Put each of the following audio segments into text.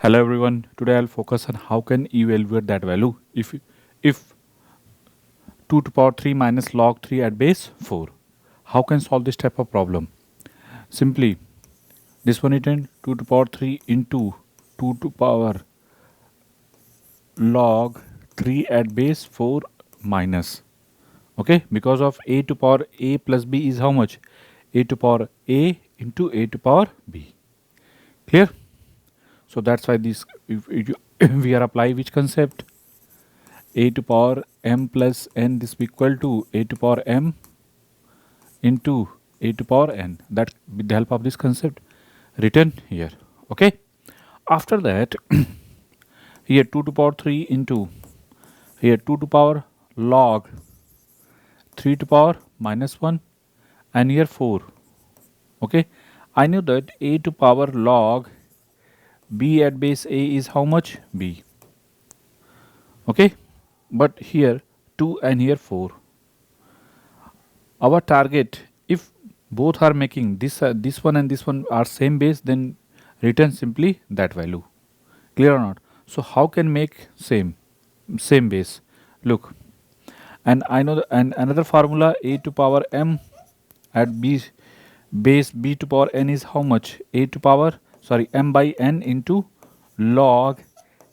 Hello everyone. Today I'll focus on how can you evaluate that value if 2 to power 3 minus log 3 at base 4. How can solve this type of problem? Simply this one written 2 to power 3 into 2 to power log 3 at base 4 minus. Okay, because of a to power a plus b is how much? A to power a into a to power b. Clear? So that's why this if we are apply which concept? A to power m plus n, this will equal to a to power m into a to power n, that with the help of this concept written here. Okay, after that here 2 to power 3 into here 2 to power log 3 to power minus 1 and here 4. Okay, I knew that a to power log b at base a is how much? B. Okay, but here 2 and here 4. Our target, if both are making this one and this one are same base, then return simply that value. Clear or not? So how can make same base? Look, and I know and another formula, a to power m at b base b to power n is how much? A to power m by n into log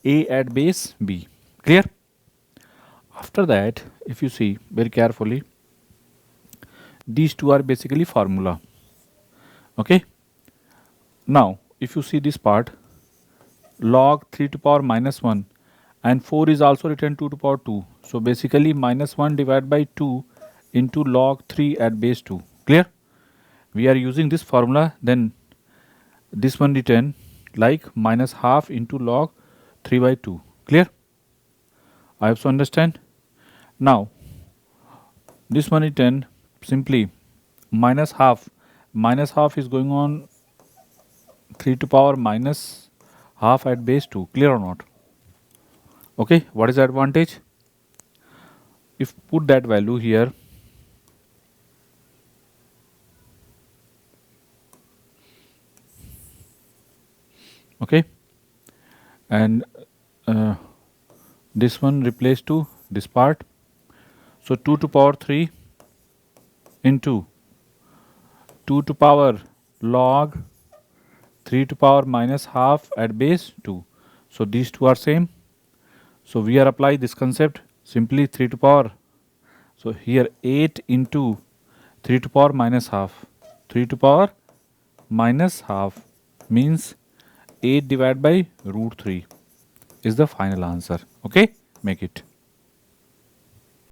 a at base b. Clear? After that, if you see very carefully, these two are basically formula. Okay, now if you see this part, log 3 to power minus 1 and 4 is also written 2 to power 2. So basically minus 1 divided by 2 into log 3 at base 2. Clear? We are using this formula, then this one written like minus half into log 3 by 2. Clear? I also understand. Now this one written simply minus half is going on 3 to power minus half at base 2. Clear or not? Okay, what is the advantage? If put that value here, okay, and this one replace to this part. So 2 to power 3 into 2 to power log 3 to power minus half at base 2. So these two are same. So we are apply this concept simply 3 to power. So here 8 into 3 to power minus half. 3 to power minus half means 8 divided by root 3 is the final answer. Okay, make it.